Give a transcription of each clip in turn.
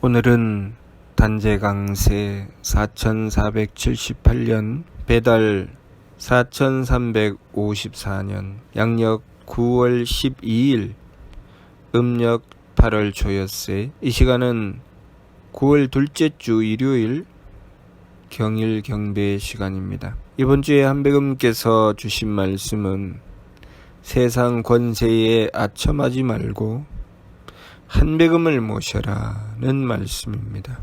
오늘은 단재강세 4478년 배달 4354년 양력 9월 12일 음력 8월 초여세. 이 시간은 9월 둘째 주 일요일 경일 경배 시간입니다. 이번 주에 한백음께서 주신 말씀은 세상 권세에 아첨하지 말고 한백음을 모셔라는 말씀입니다.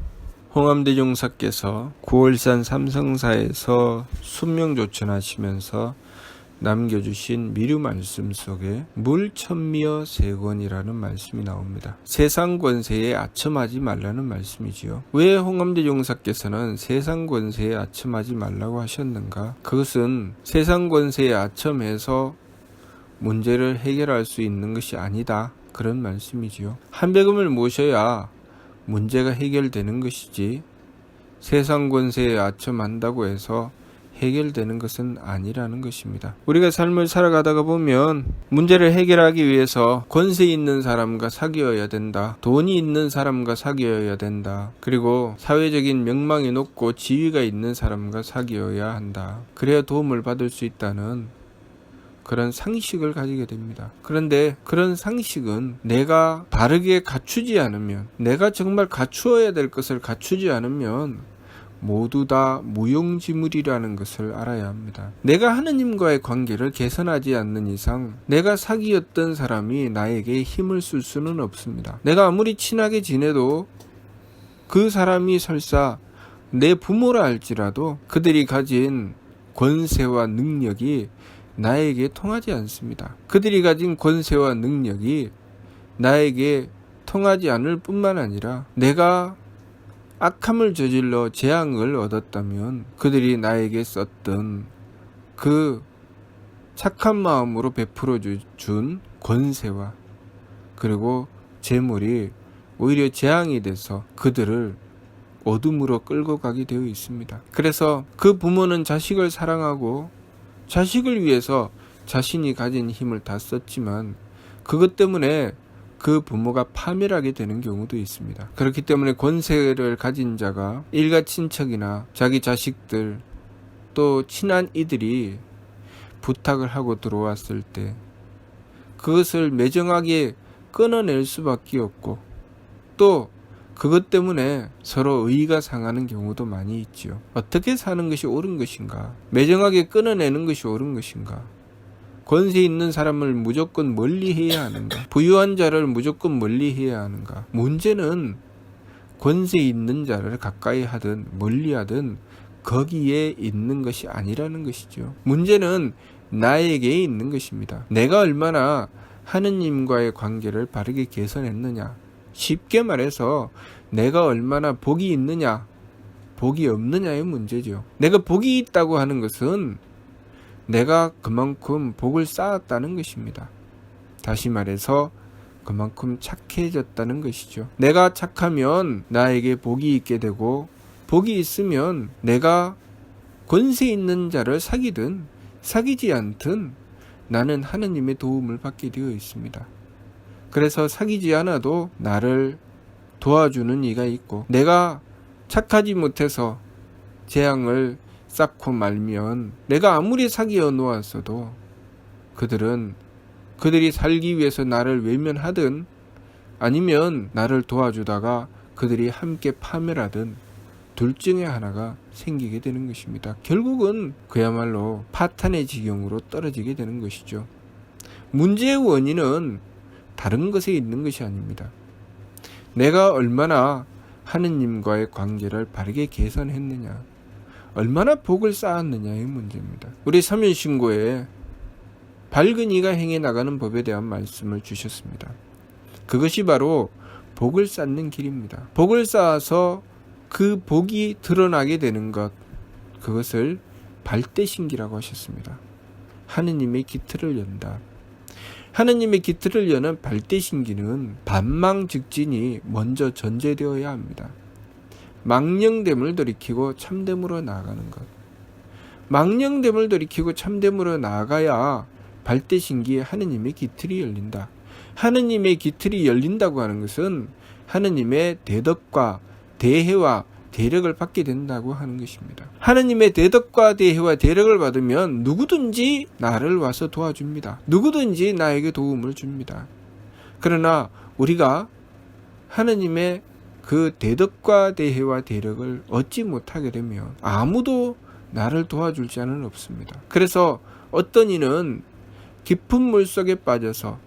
홍암대종사께서 9월산 삼성사에서 순명조천하시면서 남겨주신 미류 말씀 속에 물천미어 세권이라는 말씀이 나옵니다. 세상 권세에 아첨하지 말라는 말씀이지요. 왜 홍암대종사께서는 세상 권세에 아첨하지 말라고 하셨는가? 그것은 세상 권세에 아첨해서 문제를 해결할 수 있는 것이 아니다, 그런 말씀이지요. 한백음을 모셔야 문제가 해결되는 것이지 세상 권세에 아첨한다고 해서 해결되는 것은 아니라는 것입니다. 우리가 삶을 살아가다가 보면 문제를 해결하기 위해서 권세 있는 사람과 사귀어야 된다, 돈이 있는 사람과 사귀어야 된다, 그리고 사회적인 명망이 높고 지위가 있는 사람과 사귀어야 한다, 그래야 도움을 받을 수 있다는 그런 상식을 가지게 됩니다. 그런데 그런 상식은 내가 바르게 갖추지 않으면, 내가 정말 갖추어야 될 것을 갖추지 않으면 모두 다 무용지물이라는 것을 알아야 합니다. 내가 하느님과의 관계를 개선하지 않는 이상 내가 사귀었던 사람이 나에게 힘을 쓸 수는 없습니다. 내가 아무리 친하게 지내도 그 사람이 설사 내 부모라 할지라도 그들이 가진 권세와 능력이 나에게 통하지 않습니다. 그들이 가진 권세와 능력이 나에게 통하지 않을 뿐만 아니라 내가 악함을 저질러 재앙을 얻었다면 그들이 나에게 썼던 그 착한 마음으로 베풀어 준 권세와 그리고 재물이 오히려 재앙이 돼서 그들을 어둠으로 끌고 가게 되어 있습니다. 그래서 그 부모는 자식을 사랑하고 자식을 위해서 자신이 가진 힘을 다 썼지만 그것 때문에 그 부모가 파멸하게 되는 경우도 있습니다. 그렇기 때문에 권세를 가진 자가 일가 친척이나 자기 자식들 또 친한 이들이 부탁을 하고 들어왔을 때 그것을 매정하게 끊어낼 수밖에 없고 또 그것 때문에 서로 의의가 상하는 경우도 많이 있지요. 어떻게 사는 것이 옳은 것인가? 매정하게 끊어내는 것이 옳은 것인가? 권세 있는 사람을 무조건 멀리해야 하는가? 부유한 자를 무조건 멀리해야 하는가? 문제는 권세 있는 자를 가까이 하든 멀리하든 거기에 있는 것이 아니라는 것이죠. 문제는 나에게 있는 것입니다. 내가 얼마나 하느님과의 관계를 바르게 개선했느냐? 쉽게 말해서 내가 얼마나 복이 있느냐, 복이 없느냐의 문제죠. 내가 복이 있다고 하는 것은 내가 그만큼 복을 쌓았다는 것입니다. 다시 말해서 그만큼 착해졌다는 것이죠. 내가 착하면 나에게 복이 있게 되고 복이 있으면 내가 권세 있는 자를 사귀든 사귀지 않든 나는 하느님의 도움을 받게 되어 있습니다. 그래서 사귀지 않아도 나를 도와주는 이가 있고 내가 착하지 못해서 재앙을 쌓고 말면 내가 아무리 사귀어 놓았어도 그들이 살기 위해서 나를 외면하든 아니면 나를 도와주다가 그들이 함께 파멸하든 둘 중에 하나가 생기게 되는 것입니다. 결국은 그야말로 파탄의 지경으로 떨어지게 되는 것이죠. 문제의 원인은 다른 것에 있는 것이 아닙니다. 내가 얼마나 하느님과의 관계를 바르게 개선했느냐, 얼마나 복을 쌓았느냐의 문제입니다. 우리 사면신고에 밝은 이가 행해 나가는 법에 대한 말씀을 주셨습니다. 그것이 바로 복을 쌓는 길입니다. 복을 쌓아서 그 복이 드러나게 되는 것, 그것을 발대신기라고 하셨습니다. 하느님의 기틀을 연다. 하느님의 기틀을 여는 발대신기는 반망즉진이 먼저 전제되어야 합니다. 망령됨을 돌이키고 참됨으로 나아가는 것. 망령됨을 돌이키고 참됨으로 나아가야 발대신기에 하느님의 기틀이 열린다. 하느님의 기틀이 열린다고 하는 것은 하느님의 대덕과 대혜와 대력을 받게 된다고 하는 것입니다. 하느님의 대덕과 대혜와 대력을 받으면 누구든지 나를 와서 도와줍니다. 누구든지 나에게 도움을 줍니다. 그러나 우리가 하느님의 그 대덕과 대혜와 대력을 얻지 못하게 되면 아무도 나를 도와줄 자는 없습니다. 그래서 어떤 이는 깊은 물 속에 빠져서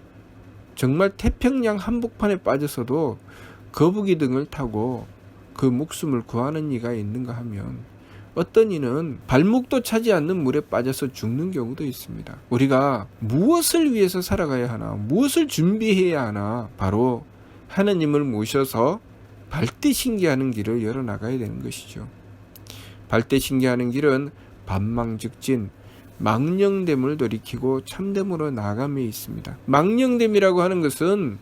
정말 태평양 한복판에 빠져서도 거북이 등을 타고 그 목숨을 구하는 이가 있는가 하면 어떤 이는 발목도 차지 않는 물에 빠져서 죽는 경우도 있습니다. 우리가 무엇을 위해서 살아가야 하나, 무엇을 준비해야 하나, 바로 하느님을 모셔서 발대신기하는 길을 열어나가야 되는 것이죠. 발대신기하는 길은 반망즉진, 망령됨을 돌이키고 참됨으로 나아감에 있습니다. 망령됨이라고 하는 것은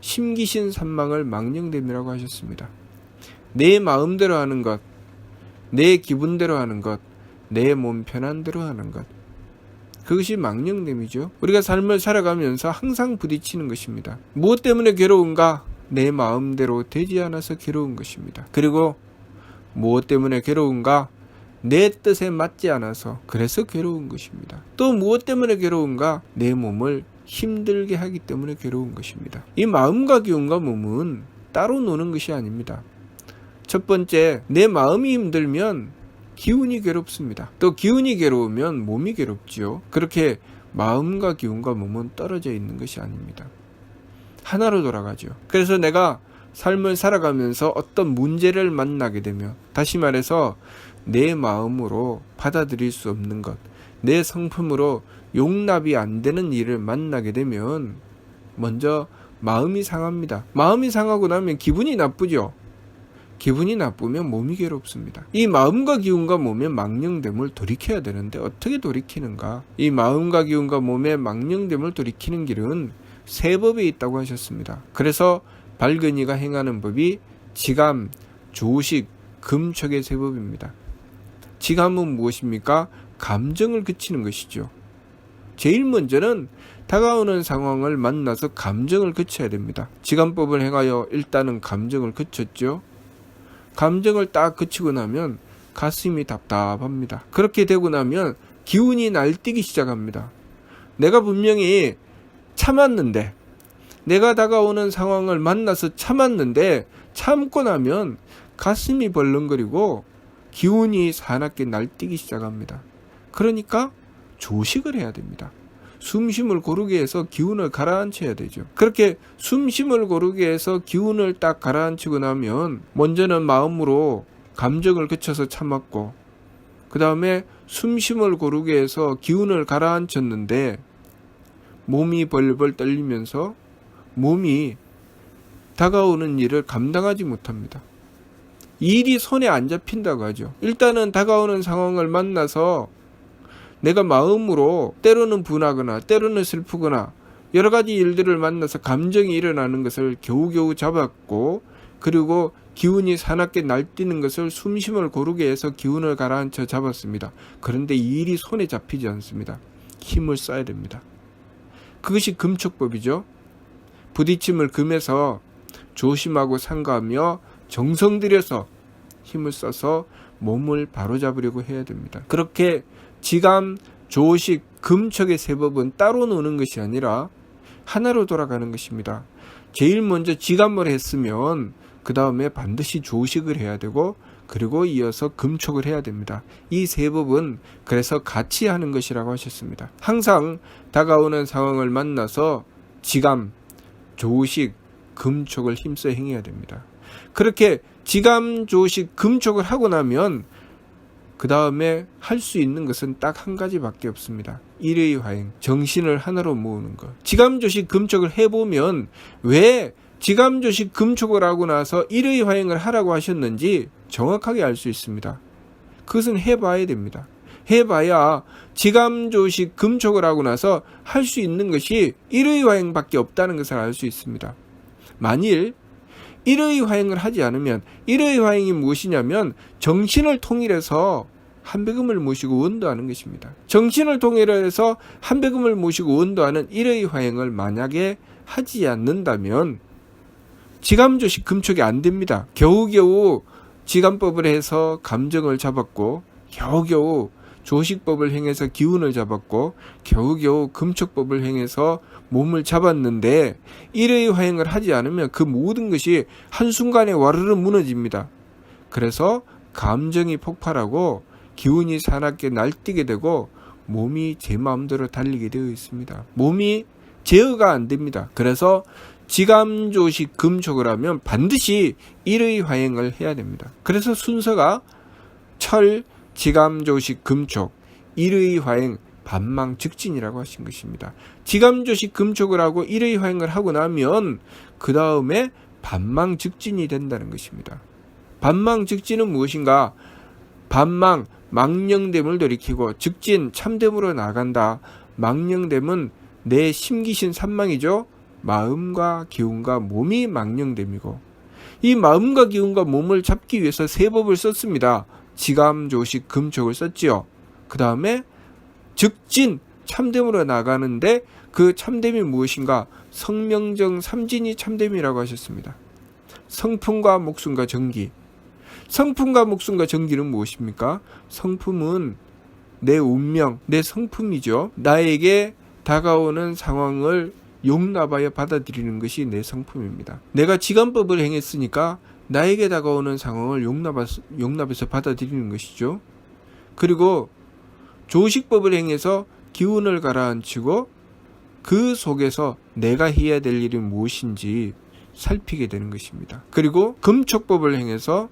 심기신 산망을 망령됨이라고 하셨습니다. 내 마음대로 하는 것, 내 기분대로 하는 것, 내 몸 편한 대로 하는 것, 그것이 망령됨이죠. 우리가 삶을 살아가면서 항상 부딪히는 것입니다. 무엇 때문에 괴로운가? 내 마음대로 되지 않아서 괴로운 것입니다. 그리고 무엇 때문에 괴로운가? 내 뜻에 맞지 않아서 그래서 괴로운 것입니다. 또 무엇 때문에 괴로운가? 내 몸을 힘들게 하기 때문에 괴로운 것입니다. 이 마음과 기운과 몸은 따로 노는 것이 아닙니다. 첫 번째, 내 마음이 힘들면 기운이 괴롭습니다. 또 기운이 괴로우면 몸이 괴롭지요. 그렇게 마음과 기운과 몸은 떨어져 있는 것이 아닙니다. 하나로 돌아가죠. 그래서 내가 삶을 살아가면서 어떤 문제를 만나게 되면, 다시 말해서 내 마음으로 받아들일 수 없는 것, 내 성품으로 용납이 안 되는 일을 만나게 되면 먼저 마음이 상합니다. 마음이 상하고 나면 기분이 나쁘죠. 기분이 나쁘면 몸이 괴롭습니다. 이 마음과 기운과 몸의 망령됨을 돌이켜야 되는데 어떻게 돌이키는가? 이 마음과 기운과 몸의 망령됨을 돌이키는 길은 세 법에 있다고 하셨습니다. 그래서 밝은 이가 행하는 법이 지감, 조식, 금촉의 세 법입니다. 지감은 무엇입니까? 감정을 그치는 것이죠. 제일 먼저는 다가오는 상황을 만나서 감정을 그쳐야 됩니다. 지감법을 행하여 일단은 감정을 그쳤죠. 감정을 딱 그치고 나면 가슴이 답답합니다. 그렇게 되고 나면 기운이 날뛰기 시작합니다. 내가 분명히 참았는데, 내가 다가오는 상황을 만나서 참았는데 참고 나면 가슴이 벌렁거리고 기운이 사납게 날뛰기 시작합니다. 그러니까 조식을 해야 됩니다. 숨심을 고르게 해서 기운을 가라앉혀야 되죠. 그렇게 숨심을 고르게 해서 기운을 딱 가라앉히고 나면 먼저는 마음으로 감정을 그쳐서 참았고, 그 다음에 숨심을 고르게 해서 기운을 가라앉혔는데 몸이 벌벌 떨리면서 몸이 다가오는 일을 감당하지 못합니다. 일이 손에 안 잡힌다고 하죠. 일단은 다가오는 상황을 만나서 내가 마음으로 때로는 분하거나 때로는 슬프거나 여러 가지 일들을 만나서 감정이 일어나는 것을 겨우겨우 잡았고, 그리고 기운이 사납게 날뛰는 것을 숨심을 고르게 해서 기운을 가라앉혀 잡았습니다. 그런데 이 일이 손에 잡히지 않습니다. 힘을 써야 됩니다. 그것이 금촉법이죠. 부딪힘을 금해서 조심하고 상가하며 정성 들여서 힘을 써서 몸을 바로잡으려고 해야 됩니다. 그렇게 지감, 조식, 금촉의 세 법은 따로 노는 것이 아니라 하나로 돌아가는 것입니다. 제일 먼저 지감을 했으면 그 다음에 반드시 조식을 해야 되고, 그리고 이어서 금촉을 해야 됩니다. 이 세 법은 그래서 같이 하는 것이라고 하셨습니다. 항상 다가오는 상황을 만나서 지감, 조식, 금촉을 힘써 행해야 됩니다. 그렇게 지감, 조식, 금촉을 하고 나면 그 다음에 할 수 있는 것은 딱 한 가지밖에 없습니다. 일의 화행, 정신을 하나로 모으는 것. 지감, 조식, 금촉을 해보면 왜 지감, 조식, 금촉을 하고 나서 일의 화행을 하라고 하셨는지 정확하게 알 수 있습니다. 그것은 해봐야 됩니다. 해봐야 지감, 조식, 금촉을 하고 나서 할 수 있는 것이 일의 화행밖에 없다는 것을 알 수 있습니다. 만일 일의 화행을 하지 않으면, 일의 화행이 무엇이냐면 정신을 통일해서 한배금을 모시고 원도하는 것입니다. 정신을 통일해서 한배금을 모시고 원도하는 일의 화행을 만약에 하지 않는다면 지감조식 금촉이 안 됩니다. 겨우겨우 지감법을 해서 감정을 잡았고, 겨우겨우 조식법을 행해서 기운을 잡았고, 겨우겨우 금촉법을 행해서 몸을 잡았는데 일의 화행을 하지 않으면 그 모든 것이 한순간에 와르르 무너집니다. 그래서 감정이 폭발하고 기운이 사납게 날뛰게 되고 몸이 제 마음대로 달리게 되어 있습니다. 몸이 제어가 안 됩니다. 그래서 지감조식 금촉을 하면 반드시 일의 화행을 해야 됩니다. 그래서 순서가 철, 지감조식 금촉, 일의 화행, 반망즉진이라고 하신 것입니다. 지감조식 금촉을 하고 일의 화행을 하고 나면 그 다음에 반망즉진이 된다는 것입니다. 반망즉진은 무엇인가? 반망, 망령됨을 돌이키고, 즉진, 참됨으로 나간다. 망령됨은 내 심기신 산망이죠. 마음과 기운과 몸이 망령됨이고, 이 마음과 기운과 몸을 잡기 위해서 세 법을 썼습니다. 지감조식 금촉을 썼지요. 그 다음에 즉진, 참됨으로 나가는데 그 참됨이 무엇인가? 성명정 삼진이 참됨이라고 하셨습니다. 성품과 목숨과 정기. 성품과 목숨과 정기는 무엇입니까? 성품은 내 운명, 내 성품이죠. 나에게 다가오는 상황을 용납하여 받아들이는 것이 내 성품입니다. 내가 지감법을 행했으니까 나에게 다가오는 상황을 용납해서 받아들이는 것이죠. 그리고 조식법을 행해서 기운을 가라앉히고 그 속에서 내가 해야 될 일이 무엇인지 살피게 되는 것입니다. 그리고 금촉법을 행해서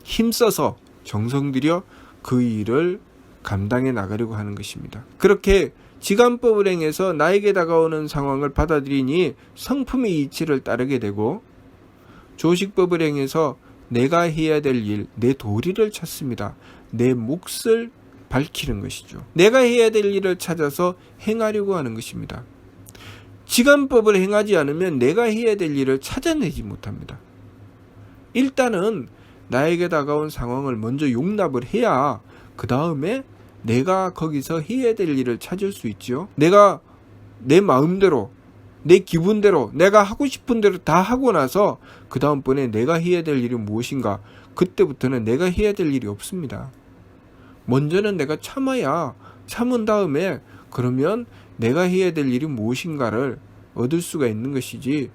힘써서 정성 들여 그 일을 감당해 나가려고 하는 것입니다. 그렇게 지감법을 행해서 나에게 다가오는 상황을 받아들이니 성품의 이치를 따르게 되고, 조식법을 행해서 내가 해야 될 일, 내 도리를 찾습니다. 내 몫을 밝히는 것이죠. 내가 해야 될 일을 찾아서 행하려고 하는 것입니다. 지감법을 행하지 않으면 내가 해야 될 일을 찾아내지 못합니다. 일단은 나에게 다가온 상황을 먼저 용납을 해야 그 다음에 내가 거기서 해야 될 일을 찾을 수 있죠. 내가 내 마음대로, 내 기분대로, 내가 하고 싶은 대로 다 하고 나서 그 다음번에 내가 해야 될 일이 무엇인가? 그때부터는 내가 해야 될 일이 없습니다. 먼저는 내가 참은 다음에 그러면 내가 해야 될 일이 무엇인가를 얻을 수가 있는 것이지,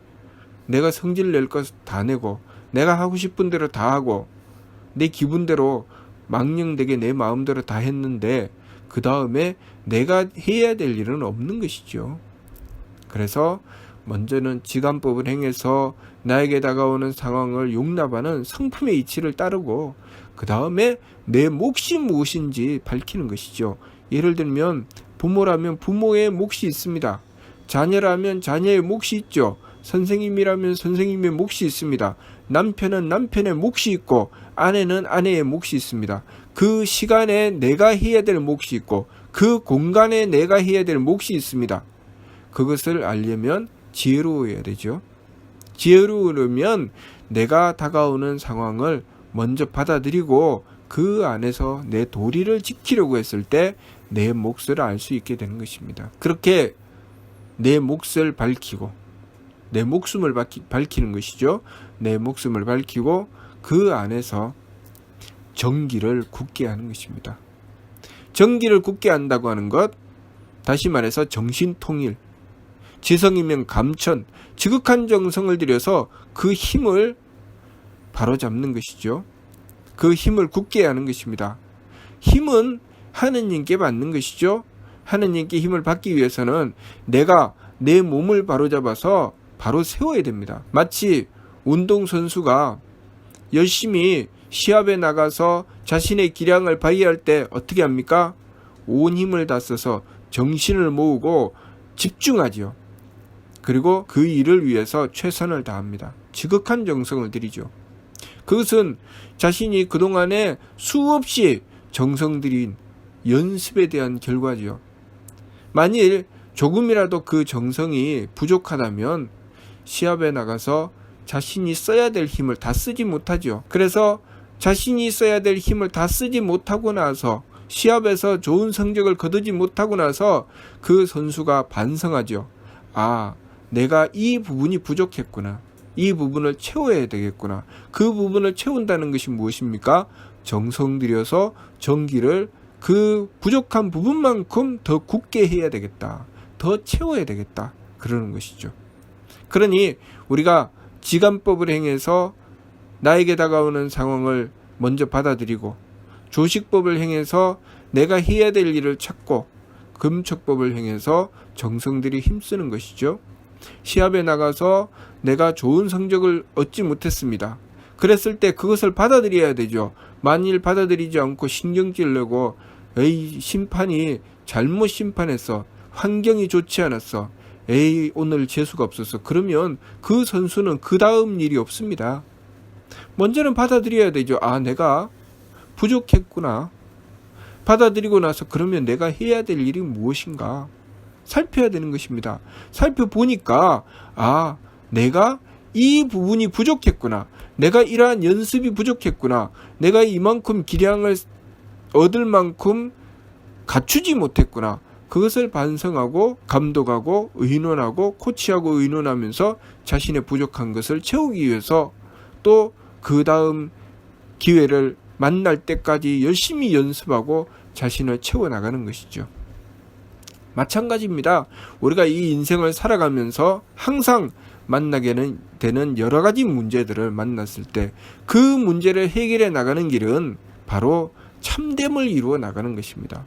내가 성질 낼 것 다 내고 내가 하고 싶은 대로 다 하고 내 기분대로 망령되게 내 마음대로 다 했는데 그 다음에 내가 해야 될 일은 없는 것이죠. 그래서 먼저는 지감법을 행해서 나에게 다가오는 상황을 용납하는 성품의 이치를 따르고 그 다음에 내 몫이 무엇인지 밝히는 것이죠. 예를 들면 부모라면 부모의 몫이 있습니다. 자녀라면 자녀의 몫이 있죠. 선생님이라면 선생님의 몫이 있습니다. 남편은 남편의 몫이 있고 아내는 아내의 몫이 있습니다. 그 시간에 내가 해야 될 몫이 있고 그 공간에 내가 해야 될 몫이 있습니다. 그것을 알려면 지혜로워야 되죠. 지혜로우려면 내가 다가오는 상황을 먼저 받아들이고 그 안에서 내 도리를 지키려고 했을 때 내 몫을 알 수 있게 되는 것입니다. 그렇게 내 몫을 밝히고 내 목숨을 밝히는 것이죠. 내 목숨을 밝히고 그 안에서 정기를 굳게 하는 것입니다. 정기를 굳게 한다고 하는 것, 다시 말해서 정신통일, 지성이면 감천, 지극한 정성을 들여서 그 힘을 바로잡는 것이죠. 그 힘을 굳게 하는 것입니다. 힘은 하느님께 받는 것이죠. 하느님께 힘을 받기 위해서는 내가 내 몸을 바로잡아서 바로 세워야 됩니다. 마치 운동선수가 열심히 시합에 나가서 자신의 기량을 발휘할 때 어떻게 합니까? 온 힘을 다 써서 정신을 모으고 집중하지요. 그리고 그 일을 위해서 최선을 다합니다. 지극한 정성을 들이죠. 그것은 자신이 그동안에 수없이 정성 들인 연습에 대한 결과지요. 만일 조금이라도 그 정성이 부족하다면 시합에 나가서 자신이 써야 될 힘을 다 쓰지 못하죠. 그래서 자신이 써야 될 힘을 다 쓰지 못하고 나서 시합에서 좋은 성적을 거두지 못하고 나서 그 선수가 반성하죠. 아, 내가 이 부분이 부족했구나. 이 부분을 채워야 되겠구나. 그 부분을 채운다는 것이 무엇입니까? 정성 들여서 전기를 그 부족한 부분만큼 더 굳게 해야 되겠다. 더 채워야 되겠다. 그러는 것이죠. 그러니 우리가 지간법을 행해서 나에게 다가오는 상황을 먼저 받아들이고, 조식법을 행해서 내가 해야 될 일을 찾고, 금척법을 행해서 정성들이 힘쓰는 것이죠. 시합에 나가서 내가 좋은 성적을 얻지 못했습니다. 그랬을 때 그것을 받아들여야 되죠. 만일 받아들이지 않고 신경질 내고 에이 심판이 잘못 심판했어, 환경이 좋지 않았어, 에이 오늘 재수가 없었어, 그러면 그 선수는 그 다음 일이 없습니다. 먼저는 받아들여야 되죠. 아, 내가 부족했구나. 받아들이고 나서 그러면 내가 해야 될 일이 무엇인가 살펴야 되는 것입니다. 살펴보니까 아, 내가 이 부분이 부족했구나. 내가 이러한 연습이 부족했구나. 내가 이만큼 기량을 얻을 만큼 갖추지 못했구나. 그것을 반성하고 감독하고 의논하고 코치하고 의논하면서 자신의 부족한 것을 채우기 위해서 또 그 다음 기회를 만날 때까지 열심히 연습하고 자신을 채워나가는 것이죠. 마찬가지입니다. 우리가 이 인생을 살아가면서 항상 만나게 되는 여러 가지 문제들을 만났을 때 그 문제를 해결해 나가는 길은 바로 참됨을 이루어 나가는 것입니다.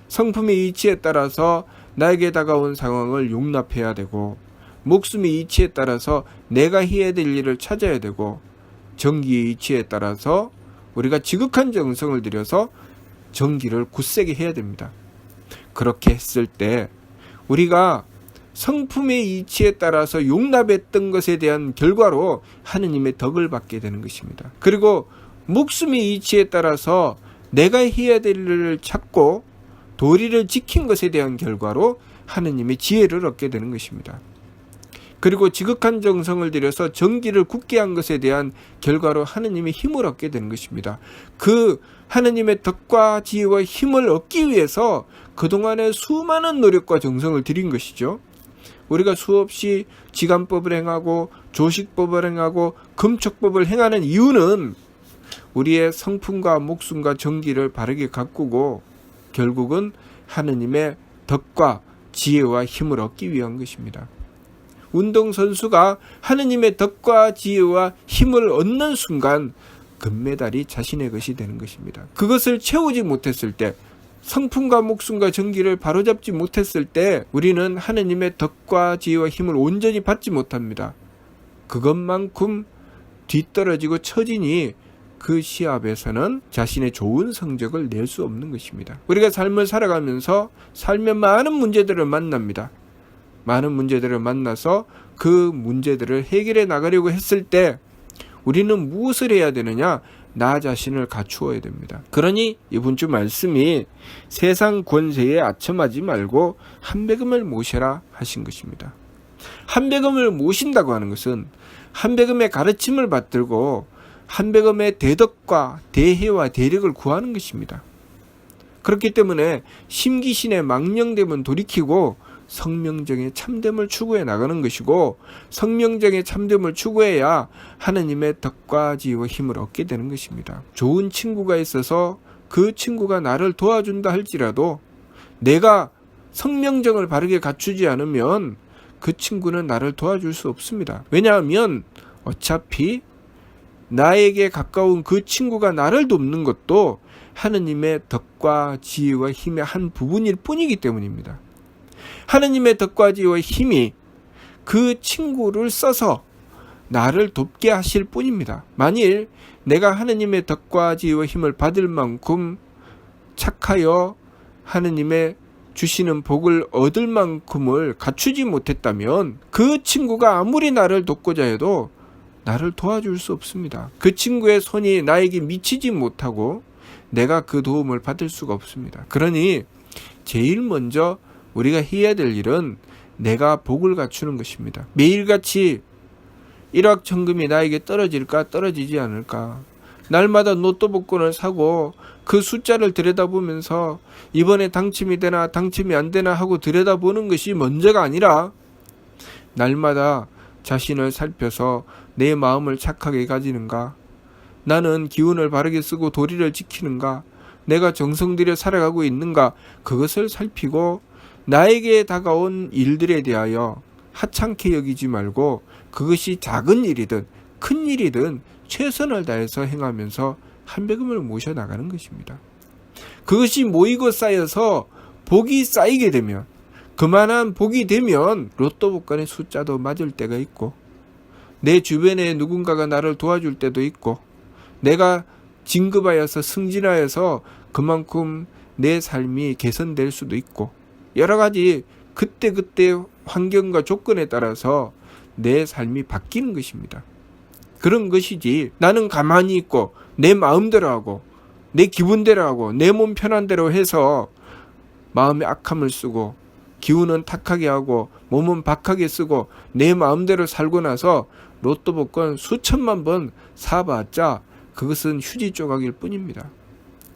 성품의 이치에 따라서 나에게 다가온 상황을 용납해야 되고, 목숨의 이치에 따라서 내가 해야 될 일을 찾아야 되고, 정기의 이치에 따라서 우리가 지극한 정성을 들여서 정기를 굳세게 해야 됩니다. 그렇게 했을 때 우리가 성품의 이치에 따라서 용납했던 것에 대한 결과로 하느님의 덕을 받게 되는 것입니다. 그리고 목숨의 이치에 따라서 내가 해야 될 일을 찾고 도리를 지킨 것에 대한 결과로 하느님의 지혜를 얻게 되는 것입니다. 그리고 지극한 정성을 들여서 정기를 굳게 한 것에 대한 결과로 하느님의 힘을 얻게 되는 것입니다. 그 하느님의 덕과 지혜와 힘을 얻기 위해서 그동안의 수많은 노력과 정성을 들인 것이죠. 우리가 수없이 지간법을 행하고 조식법을 행하고 금척법을 행하는 이유는 우리의 성품과 목숨과 정기를 바르게 가꾸고 결국은 하느님의 덕과 지혜와 힘을 얻기 위한 것입니다. 운동선수가 하느님의 덕과 지혜와 힘을 얻는 순간 금메달이 자신의 것이 되는 것입니다. 그것을 채우지 못했을 때, 성품과 목숨과 정기를 바로잡지 못했을 때 우리는 하느님의 덕과 지혜와 힘을 온전히 받지 못합니다. 그것만큼 뒤떨어지고 처지니 그 시합에서는 자신의 좋은 성적을 낼 수 없는 것입니다. 우리가 삶을 살아가면서 삶의 많은 문제들을 만납니다. 많은 문제들을 만나서 그 문제들을 해결해 나가려고 했을 때 우리는 무엇을 해야 되느냐? 나 자신을 갖추어야 됩니다. 그러니 이번 주 말씀이 세상 권세에 아첨하지 말고 한배금을 모셔라 하신 것입니다. 한배금을 모신다고 하는 것은 한배금의 가르침을 받들고 한배금의 대덕과 대혜와 대력을 구하는 것입니다. 그렇기 때문에 심기신의 망령됨은 돌이키고 성명정의 참됨을 추구해 나가는 것이고, 성명정의 참됨을 추구해야 하느님의 덕과 지혜와 힘을 얻게 되는 것입니다. 좋은 친구가 있어서 그 친구가 나를 도와준다 할지라도 내가 성명정을 바르게 갖추지 않으면 그 친구는 나를 도와줄 수 없습니다. 왜냐하면 어차피 나에게 가까운 그 친구가 나를 돕는 것도 하느님의 덕과 지혜와 힘의 한 부분일 뿐이기 때문입니다. 하느님의 덕과 지혜와 힘이 그 친구를 써서 나를 돕게 하실 뿐입니다. 만일 내가 하느님의 덕과 지혜와 힘을 받을 만큼 착하여 하느님의 주시는 복을 얻을 만큼을 갖추지 못했다면 그 친구가 아무리 나를 돕고자 해도 나를 도와줄 수 없습니다. 그 친구의 손이 나에게 미치지 못하고 내가 그 도움을 받을 수가 없습니다. 그러니 제일 먼저 우리가 해야 될 일은 내가 복을 갖추는 것입니다. 매일같이 일확천금이 나에게 떨어질까 떨어지지 않을까, 날마다 로또 복권을 사고 그 숫자를 들여다보면서 이번에 당첨이 되나 당첨이 안 되나 하고 들여다보는 것이 먼저가 아니라 날마다 자신을 살펴서 내 마음을 착하게 가지는가? 나는 기운을 바르게 쓰고 도리를 지키는가? 내가 정성 들여 살아가고 있는가? 그것을 살피고 나에게 다가온 일들에 대하여 하찮게 여기지 말고 그것이 작은 일이든 큰 일이든 최선을 다해서 행하면서 한배금을 모셔나가는 것입니다. 그것이 모이고 쌓여서 복이 쌓이게 되면, 그만한 복이 되면 로또 복권의 숫자도 맞을 때가 있고, 내 주변에 누군가가 나를 도와줄 때도 있고, 내가 진급하여서 승진하여서 그만큼 내 삶이 개선될 수도 있고, 여러 가지 그때그때 환경과 조건에 따라서 내 삶이 바뀌는 것입니다. 그런 것이지, 나는 가만히 있고 내 마음대로 하고 내 기분대로 하고 내 몸 편한 대로 해서 마음에 악함을 쓰고 기운은 탁하게 하고 몸은 박하게 쓰고 내 마음대로 살고 나서 로또 복권 수천만 번 사봤자 그것은 휴지 조각일 뿐입니다.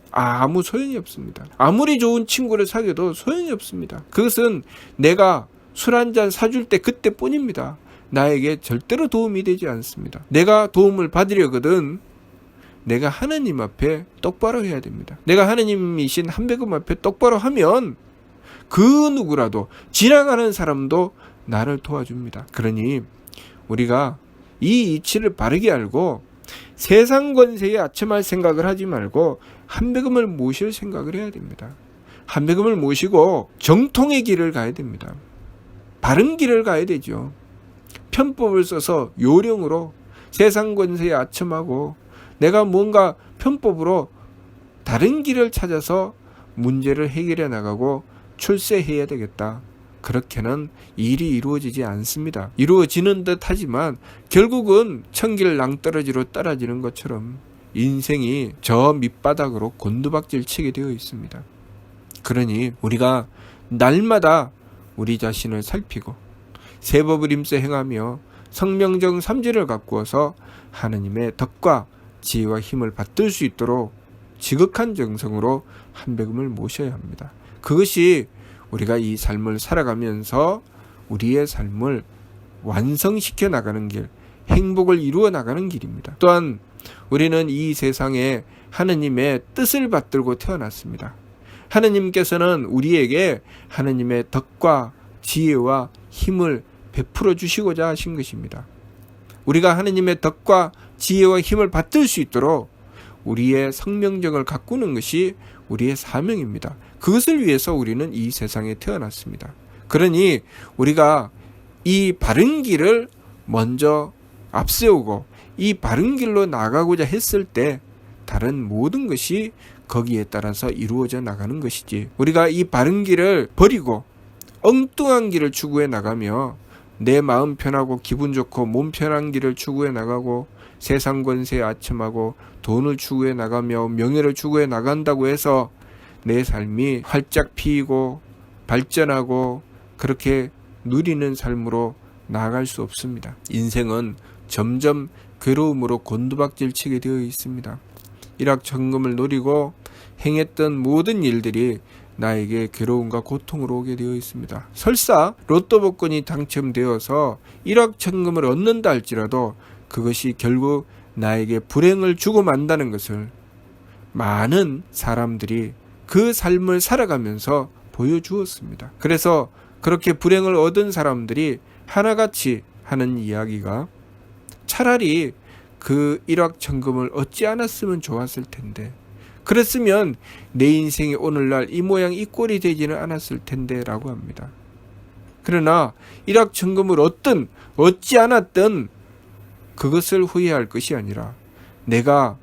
아무 소용이 없습니다. 아무리 좋은 친구를 사귀어도 소용이 없습니다. 그것은 내가 술 한잔 사줄 때 그때뿐입니다. 나에게 절대로 도움이 되지 않습니다. 내가 도움을 받으려거든 내가 하나님 앞에 똑바로 해야 됩니다. 내가 하나님이신 한배금 앞에 똑바로 하면 그 누구라도, 지나가는 사람도 나를 도와줍니다. 그러니 우리가 이 이치를 바르게 알고 세상 권세에 아첨할 생각을 하지 말고 한배금을 모실 생각을 해야 됩니다. 한배금을 모시고 정통의 길을 가야 됩니다. 바른 길을 가야 되죠. 편법을 써서 요령으로 세상 권세에 아첨하고 내가 뭔가 편법으로 다른 길을 찾아서 문제를 해결해 나가고 출세해야 되겠다. 그렇게는 일이 이루어지지 않습니다. 이루어지는 듯 하지만 결국은 천길 낭떠러지로 떨어지는 것처럼 인생이 저 밑바닥으로 곤두박질 치게 되어 있습니다. 그러니 우리가 날마다 우리 자신을 살피고 세법을 힘써 행하며 성명정 삼지를 가꾸어서 하느님의 덕과 지혜와 힘을 받들 수 있도록 지극한 정성으로 한배금을 모셔야 합니다. 그것이 우리가 이 삶을 살아가면서 우리의 삶을 완성시켜 나가는 길, 행복을 이루어 나가는 길입니다. 또한 우리는 이 세상에 하느님의 뜻을 받들고 태어났습니다. 하느님께서는 우리에게 하느님의 덕과 지혜와 힘을 베풀어 주시고자 하신 것입니다. 우리가 하느님의 덕과 지혜와 힘을 받들 수 있도록 우리의 성명정을 가꾸는 것이 우리의 사명입니다. 그것을 위해서 우리는 이 세상에 태어났습니다. 그러니 우리가 이 바른 길을 먼저 앞세우고 이 바른 길로 나가고자 했을 때 다른 모든 것이 거기에 따라서 이루어져 나가는 것이지, 우리가 이 바른 길을 버리고 엉뚱한 길을 추구해 나가며 내 마음 편하고 기분 좋고 몸 편한 길을 추구해 나가고 세상 권세에 아첨하고 돈을 추구해 나가며 명예를 추구해 나간다고 해서 내 삶이 활짝 피이고 발전하고 그렇게 누리는 삶으로 나아갈 수 없습니다. 인생은 점점 괴로움으로 곤두박질 치게 되어 있습니다. 일확천금을 노리고 행했던 모든 일들이 나에게 괴로움과 고통으로 오게 되어 있습니다. 설사 로또 복권이 당첨되어서 일확천금을 얻는다 할지라도 그것이 결국 나에게 불행을 주고 만다는 것을 많은 사람들이 그 삶을 살아가면서 보여주었습니다. 그래서 그렇게 불행을 얻은 사람들이 하나같이 하는 이야기가 차라리 그 일확천금을 얻지 않았으면 좋았을 텐데, 그랬으면 내 인생이 오늘날 이 모양 이 꼴이 되지는 않았을 텐데 라고 합니다. 그러나 일확천금을 얻든 얻지 않았든 그것을 후회할 것이 아니라 내가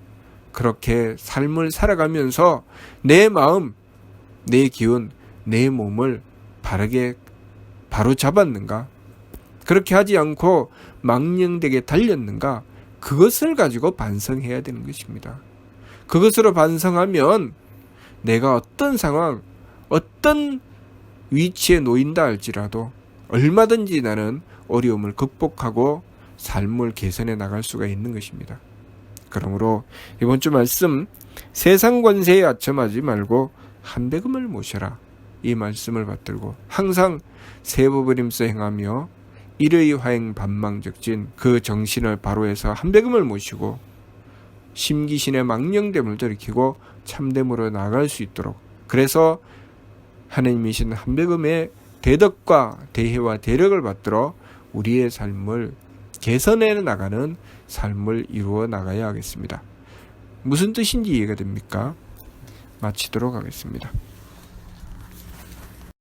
그렇게 삶을 살아가면서 내 마음, 내 기운, 내 몸을 바르게 바로 잡았는가, 그렇게 하지 않고 망령되게 달렸는가, 그것을 가지고 반성해야 되는 것입니다. 그것으로 반성하면 내가 어떤 상황, 어떤 위치에 놓인다 할지라도 얼마든지 나는 어려움을 극복하고 삶을 개선해 나갈 수가 있는 것입니다. 그러므로 이번 주 말씀, 세상 권세에 아첨하지 말고 한배금을 모셔라, 이 말씀을 받들고 항상 세법을 힘써 행하며 일의 화행 반망적진 그 정신을 바로해서 한백음을 모시고 심기신의 망령됨을 돌이키고 참됨으로 나아갈 수 있도록, 그래서 하느님이신 한백음의 대덕과 대혜와 대력을 받들어 우리의 삶을 개선해 나가는 삶을 이루어 나가야 하겠습니다. 무슨 뜻인지 이해가 됩니까? 마치도록 하겠습니다.